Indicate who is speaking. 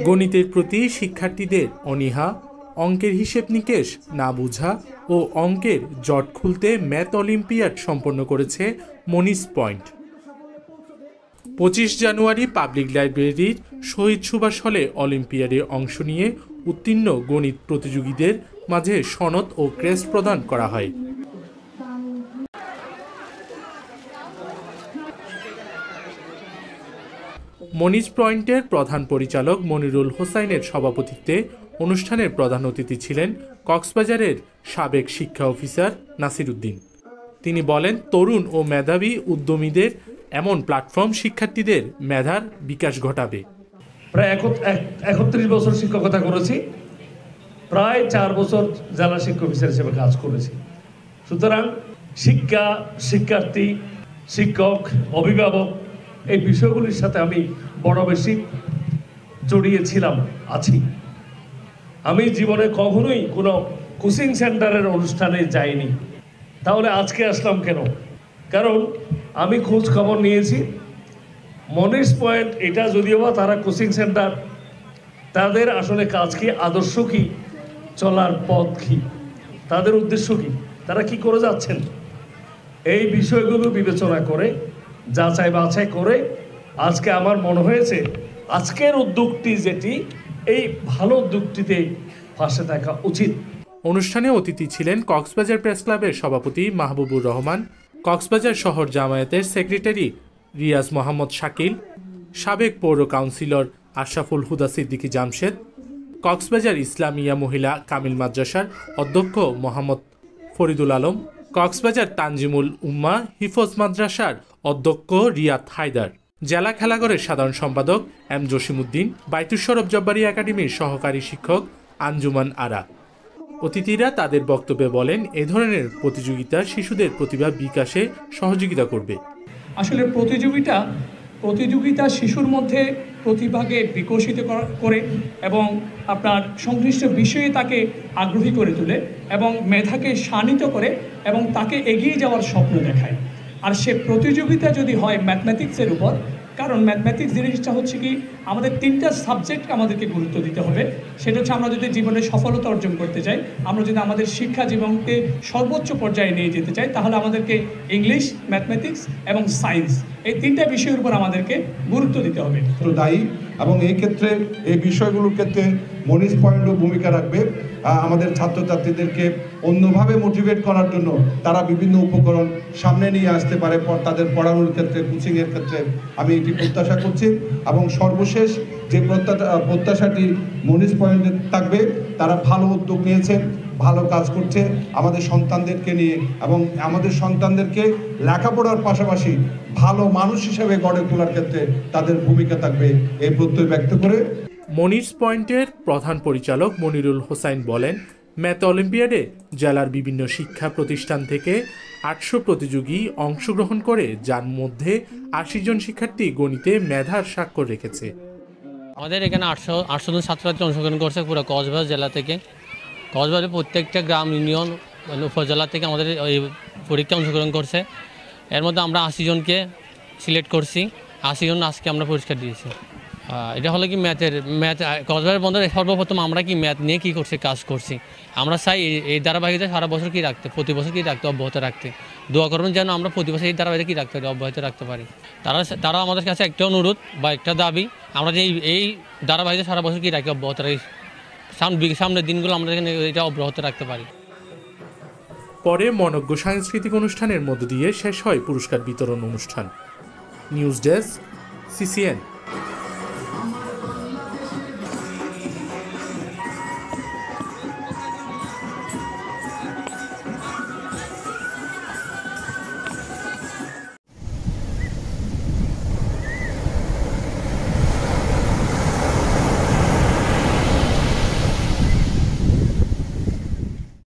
Speaker 1: গণিতের প্রতি শিক্ষার্থীদের অনীহা, অঙ্কের হিসেব নিকেশ না বুঝা ও অঙ্কের জট খুলতে ম্যাথ অলিম্পিয়াড সম্পন্ন করেছে মনিজ পয়েন্ট। 25 জানুয়ারি পাবলিক লাইব্রেরির শহীদ সুভাষ হলে অলিম্পিয়াডে অংশ নিয়ে উত্তীর্ণ গণিত প্রতিযোগীদের মাঝে সনদ ও ক্রেস্ট প্রদান করা হয়। মনিজ পয়েন্টের প্রধান পরিচালক মনিরুল হোসাইনের সভাপতিত্বে অনুষ্ঠানের প্রধান অতিথি ছিলেন কক্সবাজারের সাবেক শিক্ষা অফিসার নাসির উদ্দিন। তিনি বলেন, তরুণ ও মেধাবী উদ্যমীদের এমন প্ল্যাটফর্ম শিক্ষার্থীদের মেধার বিকাশ ঘটাবে।
Speaker 2: প্রায় 31 বছর শিক্ষকতা করেছি, প্রায় 4 বছর জেলা শিক্ষা অফিসার হিসেবে কাজ করেছি। সুতরাং শিক্ষা, শিক্ষার্থী, শিক্ষক, অভিভাবক এই বিষয়গুলির সাথে আমি বড় বেশি জড়িয়েছিলাম, আছি। আমি জীবনে কখনোই কোনো কোচিং সেন্টারের অনুষ্ঠানে যাইনি। তাহলে আজকে আসলাম কেন? কারণ আমি খোঁজ খবর নিয়েছি, মনিজ পয়েন্ট এটা যদিও বা তারা কোচিং সেন্টার, তাদের আসলে কাজ কি, আদর্শ কি, চলার পথ কি, তাদের উদ্দেশ্য কি, তারা কি করে যাচ্ছেন, এই বিষয়গুলো বিবেচনা করে যাচাই বাছাই করে আজকে আমার মনে হয়েছে আজকের উদ্যোগটি যেটি, এই ভালো উদ্যোগটিতে পাশে থাকা উচিত।
Speaker 1: অনুষ্ঠানে অতিথি ছিলেন কক্সবাজার প্রেস ক্লাবের সভাপতি মাহবুবুর রহমান, কক্সবাজার শহর জামায়াতের সেক্রেটারি রিয়াজ মোহাম্মদ শাকিল, সাবেক পৌর কাউন্সিলর আশরাফুল হুদা সিদ্দিকী জামশেদ, কক্সবাজার ইসলামিয়া মহিলা কামিল মাদ্রাসার অধ্যক্ষ মোহাম্মদ ফরিদুল আলম, কক্সবাজার তানজিমুল উম্মাহ হিফজ মাদ্রাসার অধ্যক্ষ রিয়াদ হায়দার, জেলা খেলাঘরের সাধারণ সম্পাদক এম জসিমউদ্দিন, বাইতুস সরফ জব্বারি একাডেমির সহকারী শিক্ষক আঞ্জুমান আরা। অতিথিরা তাদের বক্তব্যে বলেন, এ ধরনের প্রতিযোগিতা শিশুদের প্রতিভা বিকাশে সহযোগিতা করবে।
Speaker 3: আসলে প্রতিযোগিতা শিশুর মধ্যে প্রতিভাকে বিকশিত করে এবং আপনার সংশ্লিষ্ট বিষয়ে তাকে আগ্রহী করে তোলে এবং মেধাকে শানিত করে এবং তাকে এগিয়ে যাওয়ার স্বপ্ন দেখায়। আর সে প্রতিযোগিতা যদি হয় ম্যাথমেটিক্সের উপর, কারণ ম্যাথমেটিক্স জিনিসটা হচ্ছে কি, আমাদের 3টা সাবজেক্ট আমাদেরকে গুরুত্ব দিতে হবে। সেটা হচ্ছে আমরা যদি জীবনে সফলতা অর্জন করতে চাই, আমরা যদি আমাদের শিক্ষা জীবনকে সর্বোচ্চ পর্যায়ে নিয়ে যেতে চাই, তাহলে আমাদেরকে ইংলিশ, ম্যাথমেটিক্স এবং সায়েন্স, এই 3টা বিষয়ের উপর আমাদেরকে গুরুত্ব দিতে হবে।
Speaker 4: দায়ী এবং এই ক্ষেত্রে এই বিষয়গুলোর ক্ষেত্রে মনিজ পয়েন্টও ভূমিকা রাখবে। আমাদের ছাত্রছাত্রীদেরকে অন্যভাবে মোটিভেট করার জন্য তারা বিভিন্ন উপকরণ সামনে নিয়ে আসতে পারে তাদের পড়ানোর ক্ষেত্রে, কোচিংয়ের ক্ষেত্রে। আমি এটি প্রত্যাশা করছি এবং সর্বশেষ যে প্রত্যাশাটি মনিজ পয়েন্টে থাকবে, তারা ভালো উদ্যোগ নিয়েছে, ভালো কাজ করছে আমাদের সন্তানদেরকে নিয়ে এবং আমাদের সন্তানদেরকে লেখাপড়ার পাশাপাশি ভালো মানুষ হিসেবে গড়ে তোলার ক্ষেত্রে তাদের ভূমিকা থাকবে, এই প্রত্যয় ব্যক্ত করে
Speaker 1: মনিজ পয়েন্টের প্রধান পরিচালক মনিরুল হোসাইন বলেন, ম্যাথ অলিম্পিয়াডে জেলার বিভিন্ন শিক্ষা প্রতিষ্ঠান থেকে 800 প্রতিযোগী অংশগ্রহণ করে, যার মধ্যে 80 জন শিক্ষার্থী গণিতে মেধার স্বাক্ষর রেখেছে।
Speaker 5: আমাদের এখানে 800 জন ছাত্রছাত্রী অংশগ্রহণ করছে পুরো কক্সবাজার জেলা থেকে। কক্সবাজারের প্রত্যেকটা গ্রাম, ইউনিয়ন, উপজেলা থেকে আমাদের এই পরীক্ষা অংশগ্রহণ করছে। এর মধ্যে আমরা 80 জনকে সিলেক্ট করছি, 80 জন আজকে আমরা পুরস্কার দিয়েছি। এটা হলো কি ম্যাথ কক্সবাজার বন্ধের সর্বপ্রথম আমরা কি ম্যাথ নিয়ে কী করছি, কাজ করছি। আমরা চাই এই ধারাবাহিকতা সারা বছর কী রাখতে, প্রতি বছর কী রাখতে, অব্যাহত রাখতে। দোয়া করবেন যেন আমরা প্রতি বছর এই ধারাবাহিকতা কী রাখতে পারি, অব্যাহত রাখতে পারি। তারা আমাদের কাছে একটা অনুরোধ বা একটা দাবি, আমরা যে এই ধারাবাহিকতা সারা বছর কী রাখি, অব্যাহত রাখি, সামনের দিনগুলো আমরা এটা অব্যাহত রাখতে পারি।
Speaker 1: পরে মনোজ্ঞ সাংস্কৃতিক অনুষ্ঠানের মধ্য দিয়ে শেষ হয় পুরস্কার বিতরণ অনুষ্ঠান। News desk, CCN।